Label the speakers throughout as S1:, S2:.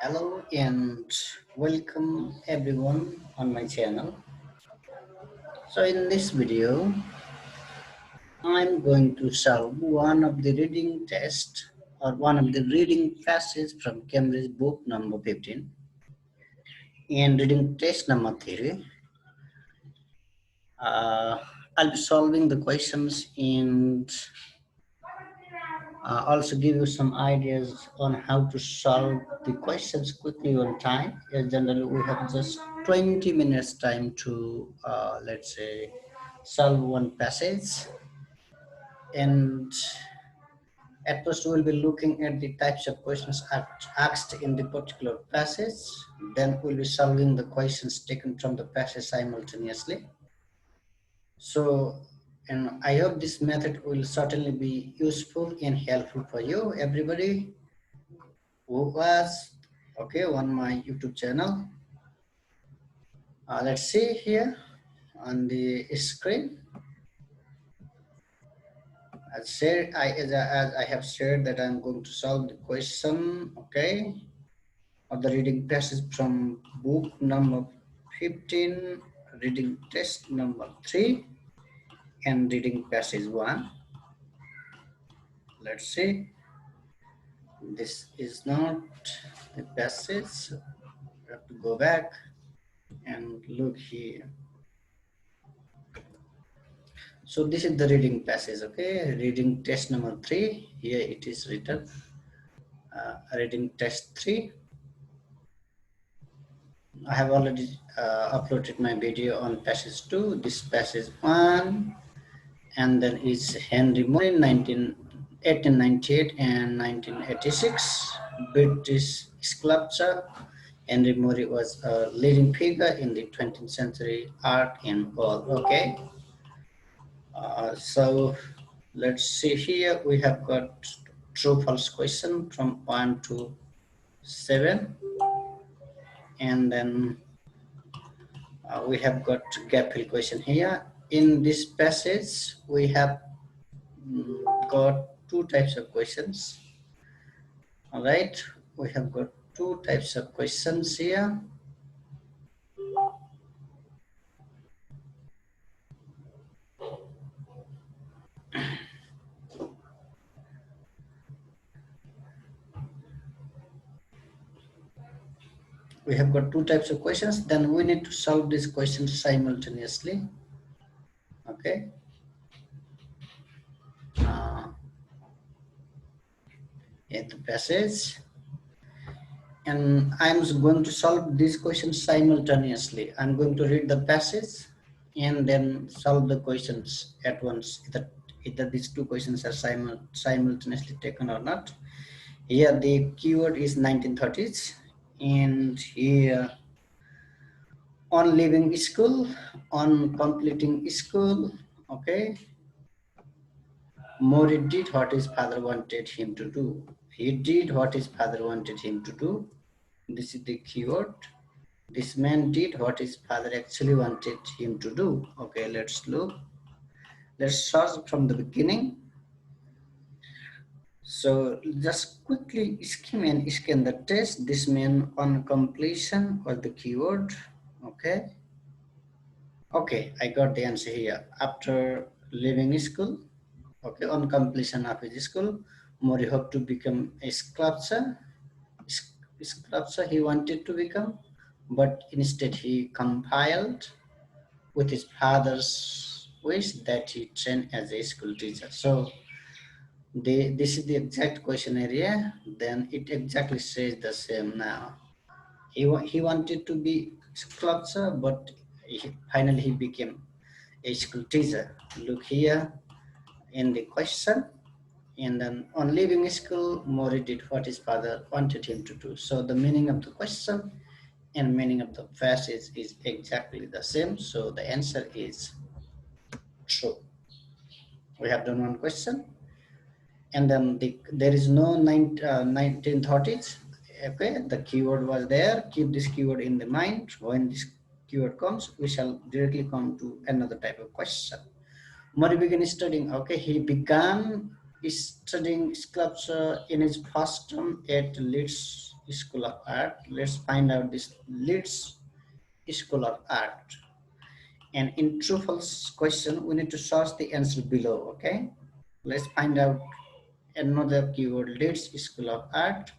S1: Hello and welcome everyone on my channel. So in this video, I'm going to solve one of the reading test or one of the reading passages from Cambridge book number 15 and reading test number 3. I'll be solving the questions and also give you some ideas on how to solve the questions quickly on time. Generally, we have just 20 minutes time to, let's say, solve one passage. And at first, we'll be looking at the types of questions asked in the particular passage. Then we'll be solving the questions taken from the passage simultaneously. So, and I hope this method will certainly be useful and helpful for you, everybody who was on my YouTube channel. Let's see here on the screen. As I have shared that I'm going to solve the question, of the reading passage from book number 15, reading test number 3, and reading passage 1. Let's see. This is not the passage. We have to go back and look here. So this is the reading passage, reading test number 3. Here it is written, reading test 3. I have already uploaded my video on passage 2. This passage 1, and then is Henry Moore in 1898 and 1986, British sculptor. Henry Moore was a leading figure in the 20th century art and all. So let's see here. We have got true false question from 1 to 7, and then we have got gap fill question here. In this passage, we have got two types of questions. All right, we have got two types of questions here. We have got two types of questions. Then we need to solve these questions simultaneously. Okay. In the passage, and I'm going to solve these questions simultaneously. I'm going to read the passage and then solve the questions at once. Either these two questions are simultaneously taken or not. Here the keyword is 1930s, and here on leaving school, on completing school. More did what his father wanted him to do. He did what his father wanted him to do. This is the keyword. This man did what his father actually wanted him to do. Okay, let's look. Let's start from the beginning. So just quickly scan the test. This man on completion was the keyword. Okay, I got the answer here. After leaving school, on completion of his school, Mori hoped to become a sculptor. He wanted to become, but instead he compiled with his father's wish that he train as a school teacher. So this is the exact question area. Then it exactly says the same now. He wanted to be sculptor, but finally he became a school teacher. Look here in the question. And then on leaving school, Mori did what his father wanted him to do. So the meaning of the question and meaning of the passage is exactly the same. So the answer is true. We have done one question. And then there is no 1930s. Okay, the keyword was there. Keep this keyword in the mind. When this keyword comes, we shall directly come to another type of question. Mori began studying. Okay, he began studying sculpture in his first term at Leeds School of Art. Let's find out this Leeds School of Art. And in true false question, we need to search the answer below. Okay, let's find out another keyword. Leeds School of Art,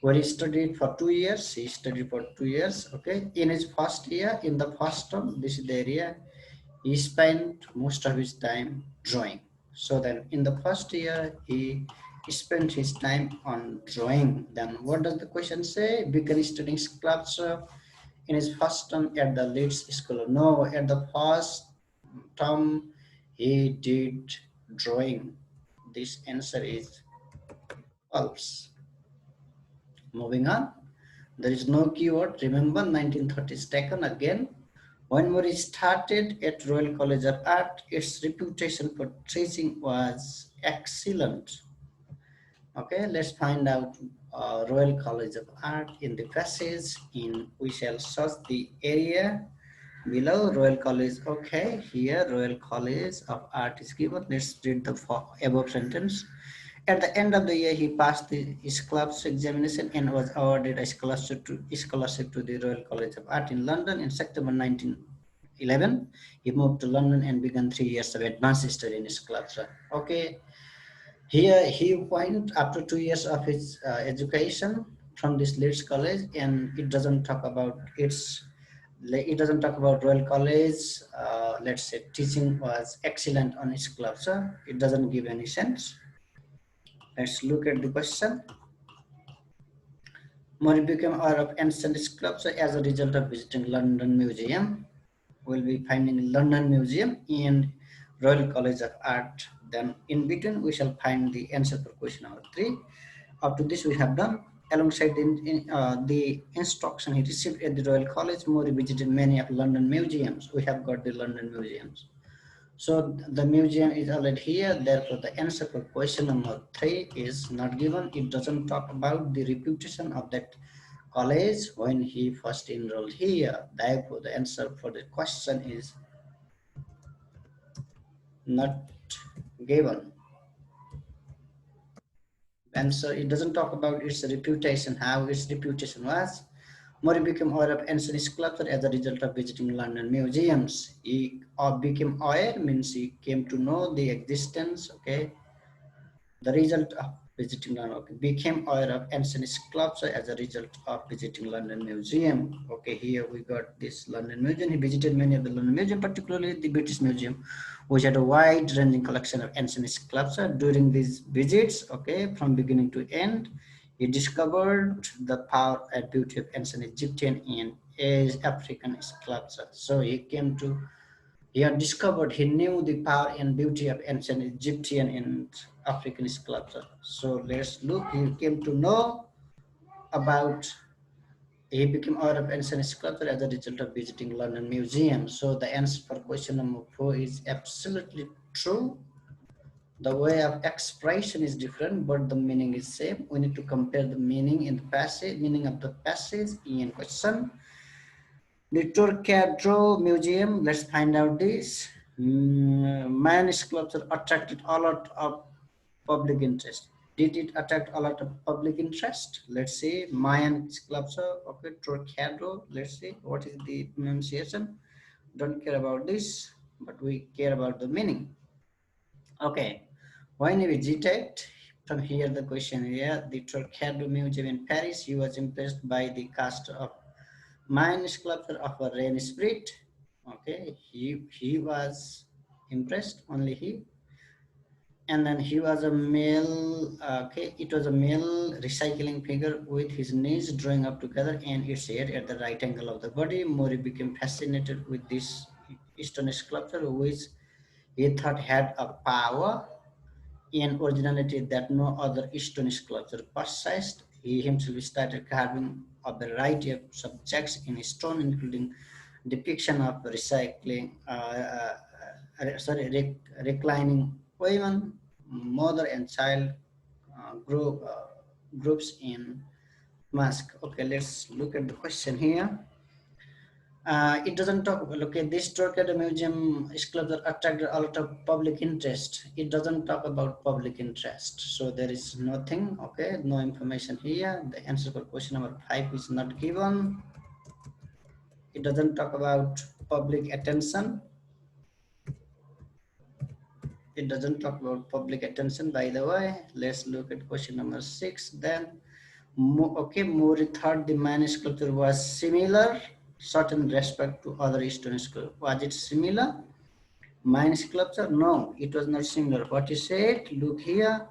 S1: where he studied for 2 years. He studied for 2 years. Okay, in his first year, in the first term, this is the area he spent most of his time drawing. So then in the first year, he spent his time on drawing. Then what does the question say? Began studying sculpture in his first term at the Leeds School. No, at the first term, he did drawing. This answer is false. Moving on. There is no keyword. Remember, 1930s taken again. When Murray started at Royal College of Art, its reputation for teaching was excellent. Okay, let's find out Royal College of Art in the passage. We shall search the area below. Royal College. Okay, here Royal College of Art is given. Let's read the above sentence. At the end of the year, he passed the sculpture examination and was awarded a scholarship to the Royal College of Art in London in September 1911. He moved to London and began 3 years of advanced study in sculpture. Okay, here he went after 2 years of his education from this Leeds College, and it doesn't talk about Royal College. Let's say teaching was excellent on sculpture. It doesn't give any sense. Let's look at the question. Murray became aware of ancient sculpture as a result of visiting London Museum. We'll be finding London Museum and Royal College of Art. Then in between, we shall find the answer for question number 3. Up to this, we have done. Alongside the instruction he received at the Royal College, Murray visited many of London museums. We have got the London museums. So the museum is already here. Therefore, the answer for question number 3 is not given. It doesn't talk about the reputation of that college when he first enrolled here. Therefore, the answer for the question is not given. Answer, it doesn't talk about its reputation, how its reputation was. Murray became aware of ancient sculpture as a result of visiting London museums. He became aware means he came to know the existence, okay, the result of visiting London. Okay, became aware of ancient sculpture as a result of visiting London Museum. Okay, here we got this London Museum. He visited many of the London Museum, particularly the British Museum, which had a wide-ranging collection of ancient sculpture. During these visits, okay, from beginning to end, he discovered the power and beauty of ancient Egyptian and African sculpture. So he had discovered, he knew the power and beauty of ancient Egyptian and African sculpture. So let's look, he came to know about, he became aware of ancient sculpture as a result of visiting London Museum. So the answer for question number 4 is absolutely true. The way of expression is different, but the meaning is same. We need to compare the meaning in the passage, meaning of the passage in question. The Trocadero Museum, let's find out this. Mayan sculpture attracted a lot of public interest. Did it attract a lot of public interest? Let's see, Mayan sculpture, okay, Trocadero, let's see, what is the pronunciation? Don't care about this, but we care about the meaning. Okay, when he visited, from here the question here, the Trocadero Museum in Paris, he was impressed by the cast of Mayan sculpture of a rain spirit. Okay, he was impressed, only he. And then he was a male, okay, it was a male recycling figure with his knees drawing up together and its head at the right angle of the body. Murray became fascinated with this Eastern sculpture, which he thought had a power and originality that no other Eastern sculpture possessed. He himself started carving a variety of subjects in stone, including depiction of reclining women, mother and child groups in mask. Okay, let's look at the question here. It doesn't talk about, okay, this Torquedo Museum sculpture attracted a lot of public interest. It doesn't talk about public interest. So there is nothing, okay, no information here. The answer for question number 5 is not given. It doesn't talk about public attention. It doesn't talk about public attention, by the way. Let's look at question number 6 then. Okay, Mori thought the man sculpture was similar, certain respect to other stone sculpture. Was it similar? Mine sculpture? No, it was not similar. What he said, look here,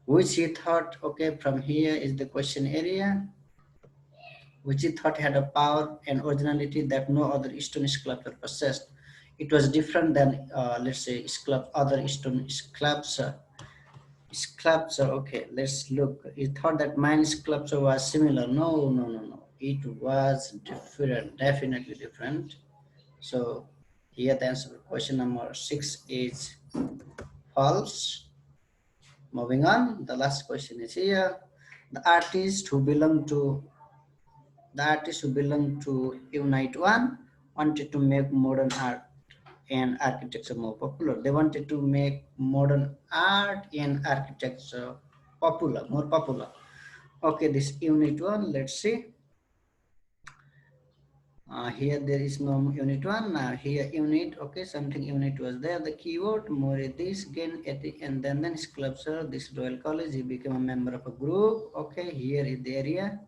S1: which he thought, okay, from here is the question area, which he thought had a power and originality that no other stone sculptor possessed. It was different than, let's say, other stone sculpture. Okay, let's look. He thought that mine sculpture was similar. No, no, no, no. It was different, definitely different. So here the answer for question number 6 is false. Moving on, the last question is here. The artists who belong to Unite One wanted to make modern art and architecture more popular. They wanted to make modern art and architecture more popular. Okay, this Unit 1, let's see. Here there is no unit 1. Here unit, okay, something unit was there. The keyword, more this, gain, and then sculpture, this Royal College, he became a member of a group. Okay, here is the area.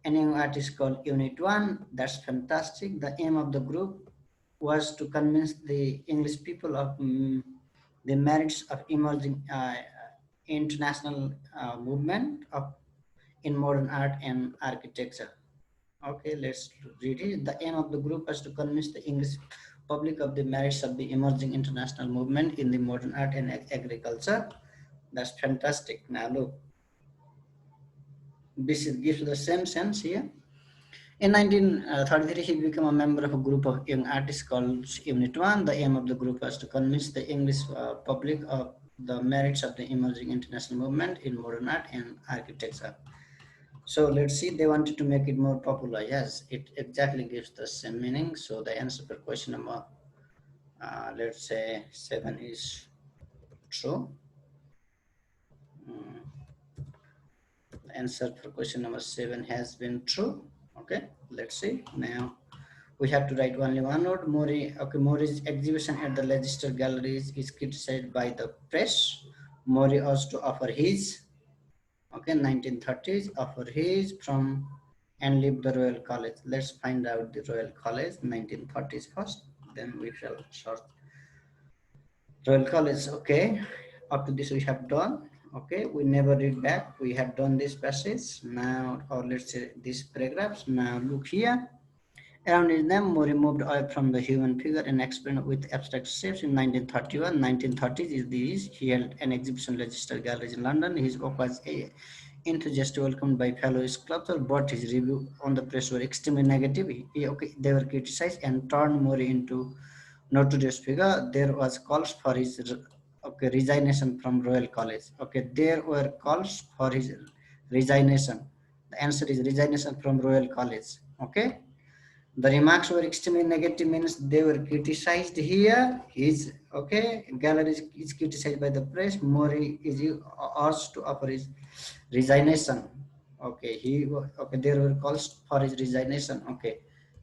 S1: A new artist called Unit 1. That's fantastic. The aim of the group was to convince the English people of the merits of emerging international movement in modern art and architecture. Okay, let's read it. The aim of the group was to convince the English public of the merits of the emerging international movement in the modern art and agriculture. That's fantastic. Now look, this gives the same sense here. In 1933, he became a member of a group of young artists called Unit 1. The aim of the group was to convince the English public of the merits of the emerging international movement in modern art and architecture. So let's see, they wanted to make it more popular. Yes, it exactly gives the same meaning. So the answer for question number, let's say 7 is true. The answer for question number 7 has been true. Okay, let's see. Now we have to write only one word. Mori's exhibition at the Leicester Galleries is criticized by the press. Mori was to offer his, okay, 1930s, offer his from and leave the Royal College. Let's find out the Royal College 1930s first, then we shall search Royal College. Okay, up to this we have done. Okay, we never read back, we have done this passage now, or let's say these paragraphs. Now look here. Around his name, Mori moved away from the human figure and experimented with abstract shapes in 1931. 1930s is this. He held an exhibition at Leicester Galleries in London. His work was enthusiastically welcomed by fellow sculptors, but his review on the press were extremely negative. They were criticized and turned Mori into notorious figure. There was calls for his resignation from Royal College. Okay, there were calls for his resignation. The answer is resignation from Royal College. Okay. The remarks were extremely negative, means they were criticized here. His gallery is criticized by the press. Mori is asked to offer his resignation. Okay, there were calls for his resignation. Okay,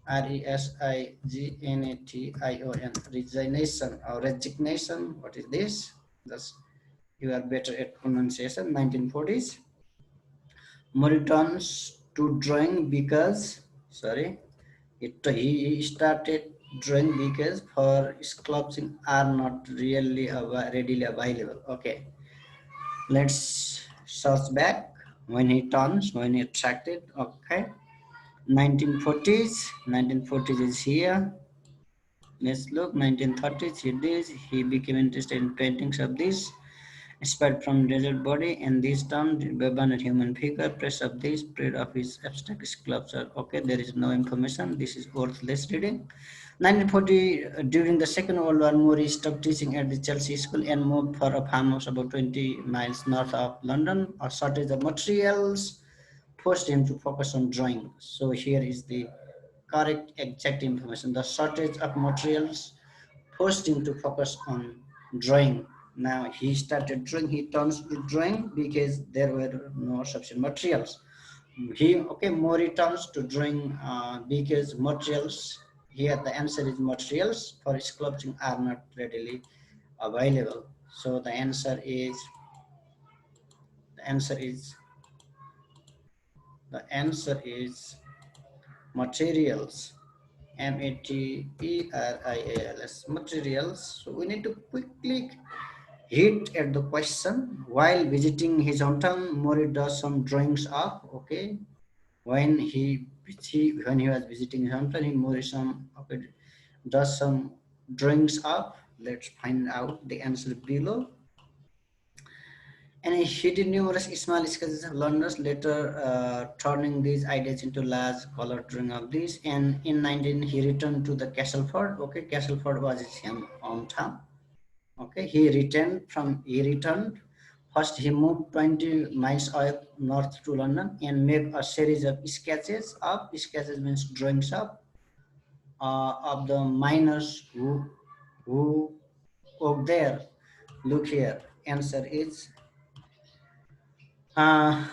S1: resignation, resignation or resignation. What is this? That's, you are better at pronunciation. 1940s. Mori turns to drawing because, he started drawing because for sculpting are not really readily available. Okay, let's search back when he attracted. Okay, 1940s is here. Let's look. 1930s he became interested in paintings of this inspired from desert body, and this term abandoned human figure, press of this, spread of his abstract sculpture. Okay, there is no information. This is worthless reading. 1940, during the Second World War, Mori stopped teaching at the Chelsea School and moved for a farmhouse about 20 miles north of London. A shortage of materials forced him to focus on drawing. So here is the correct exact information. The shortage of materials forced him to focus on drawing. Now he started drawing, he turns to drawing because there were no sufficient materials. More returns to drawing because materials, here the answer is materials for sculpting are not readily available. So the answer is materials. materials, materials. So we need to quickly hit at the question. While visiting his hometown, Mori does some drawings of, okay, when he was visiting his hometown, does some drawings of. Let's find out the answer below. And he did numerous small sketches of Londoners, later turning these ideas into large color drawing of these. And in 19, he returned to the Castleford. Okay, Castleford was his hometown. Okay, he returned. First, he moved 20 miles north to London and made a series of sketches. Sketches means drawings of the miners who work there. Look here. Answer is uh,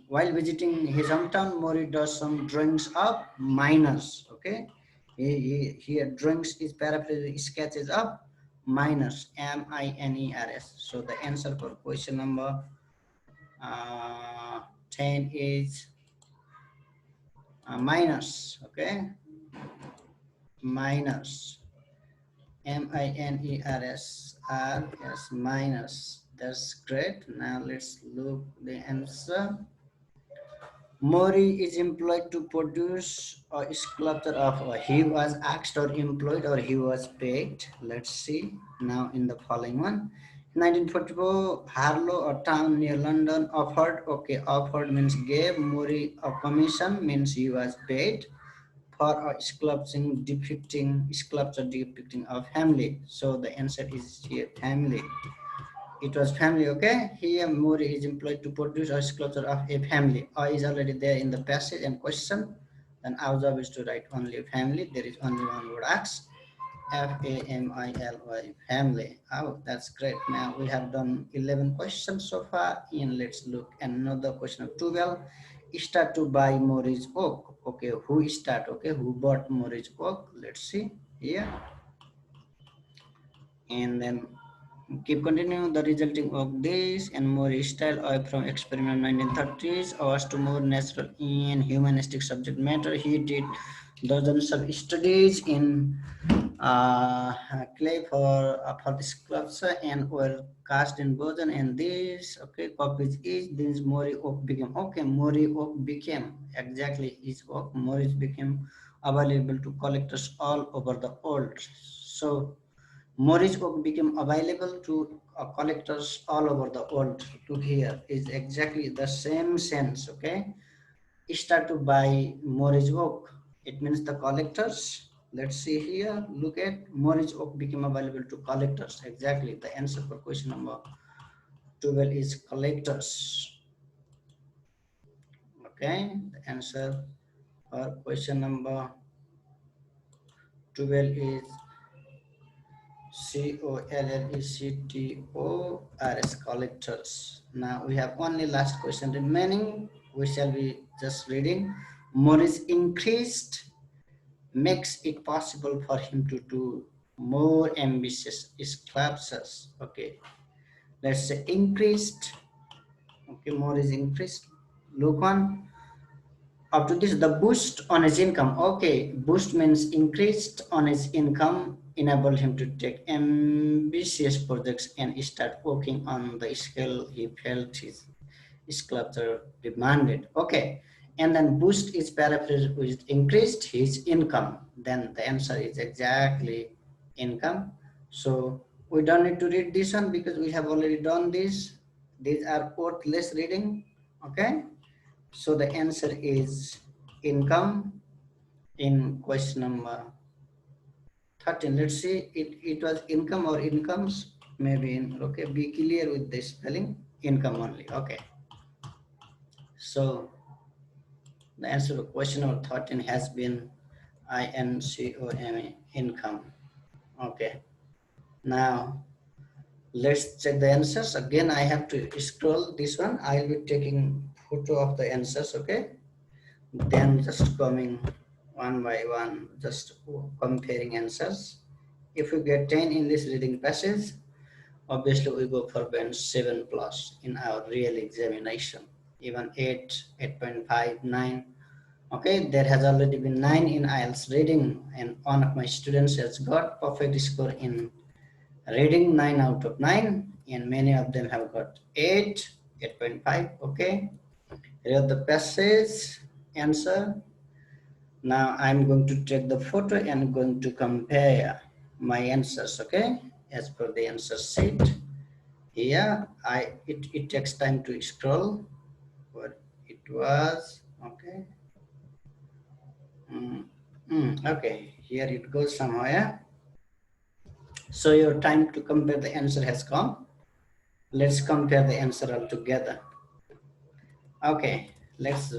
S1: while visiting his hometown, Mori does some drawings of miners. Okay, here drawings is paraphrased sketches of miners, miners. So the answer for question number 10 is miners. Okay, miners, miners, miners. That's great. Now let's look the answer. Mori is employed to produce a sculpture of, he was asked or employed or he was paid. Let's see now in the following one. In 1944, Harlow, a town near London, offered means gave Mori a commission, means he was paid for a sculpture depicting a family. So the answer is here, family. It was family. Okay, here Mori is employed to produce a sculpture of a family. Is already there in the passage and question. Then our job is to write only family. There is only one word, ask. Family, family. Oh, that's great. Now we have done 11 questions so far. And let's look at another question of 12. Start to buy Mori's oak. Okay, who start? Okay, who bought Mori's oak? Let's see here. And then keep continuing. The resulting of this and more style away from experiment 1930s was to more natural and humanistic subject matter. He did dozens of studies in clay for this sculpture and were cast in boson, and this copies is this Mori oak became Mori oak became exactly his oak. Mori became available to collectors all over the world. So Morris book became available to collectors all over the world. Look here is exactly the same sense. Okay, start to buy Morris book. It means the collectors. Let's see here. Look at Morris book became available to collectors. Exactly the answer for question number 12 is collectors. Okay, the answer for question number 12 is collectors, collectors. Now we have only last question remaining. We shall be just reading. Morris increased makes it possible for him to do more ambitious sculptures. Okay, let's say increased. Okay, Morris increased. Look on. Up to this, the boost on his income. Okay, boost means increased on his income, enable him to take ambitious projects and start working on the scale he felt his sculpture demanded. Okay, and then boost is paraphrased with increased his income. Then the answer is exactly income. So we don't need to read this one because we have already done this. These are worthless reading. Okay. So the answer is income in question number 13. Let's see, it was income or incomes, maybe okay, be clear with the spelling, income only. Okay. So The answer to question number 13 has been INCOME, income. Okay. Now let's check the answers. Again, I have to scroll this one. I'll be taking photo of the answers, okay? Then just coming one by one, just comparing answers. If we get 10 in this reading passage, obviously we go for band 7 plus in our real examination. Even 8, 8.5, 9. Okay, there has already been 9 in IELTS reading, and one of my students has got perfect score in reading, 9 out of 9, and many of them have got 8, 8.5. Okay, read the passage, answer. Now I'm going to take the photo and going to compare my answers, okay, as per the answer sheet. Here, it takes time to scroll, but it was, okay. Okay, here it goes somewhere. So your time to compare the answer has come. Let's compare the answer all together. Okay, let's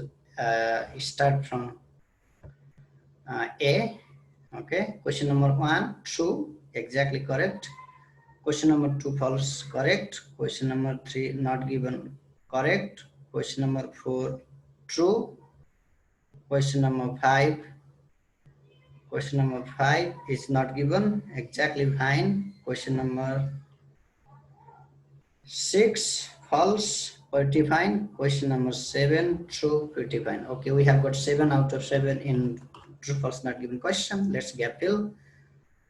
S1: start from A. Okay, question number 1, true, exactly correct. Question number 2, false, correct. Question number 3, not given, correct. Question number 4, true. Question number 5, is not given, exactly fine. Question number 6, false, pretty fine. Question number 7, true, pretty fine. Okay, we have got 7 out of 7 in true, false, not given question. Let's gap fill.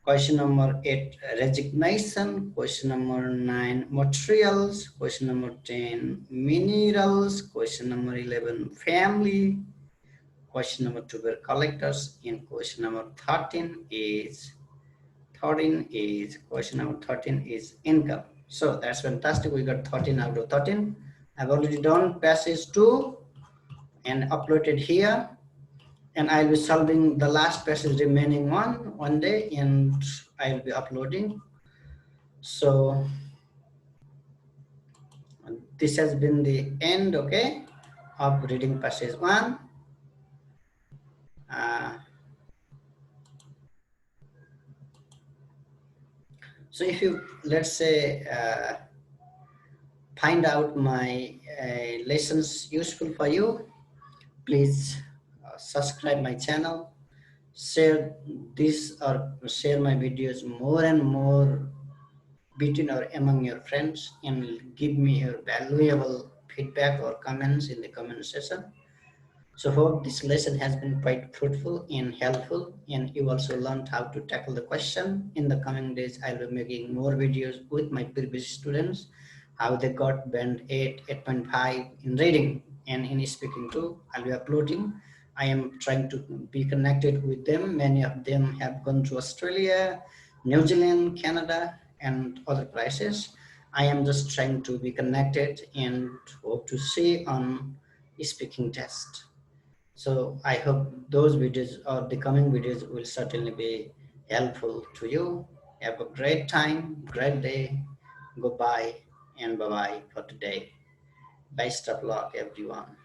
S1: Question number 8, resignation. Question number 9, materials. Question number 10, minerals. Question number 11, family. Question number 12, collectors. And question number 13 is question number 13 is income. So that's fantastic. We got 13 out of 13. I've already done passage 2 and uploaded here. And I'll be solving the last passage remaining one day, and I'll be uploading. So this has been the end, okay, of reading passage 1. So if you, let's say, find out my lessons useful for you, please subscribe my channel, share this or share my videos more and more between or among your friends, and give me your valuable feedback or comments in the comment section. So hope this lesson has been quite fruitful and helpful, and you also learned how to tackle the question. In the coming days, I'll be making more videos with my previous students, how they got band 8, 8.5 in reading and in speaking too. I'll be uploading. I am trying to be connected with them. Many of them have gone to Australia, New Zealand, Canada, and other places. I am just trying to be connected and hope to see on speaking test. So I hope those videos or the coming videos will certainly be helpful to you. Have a great time, great day. Goodbye and bye-bye for today. Best of luck, everyone.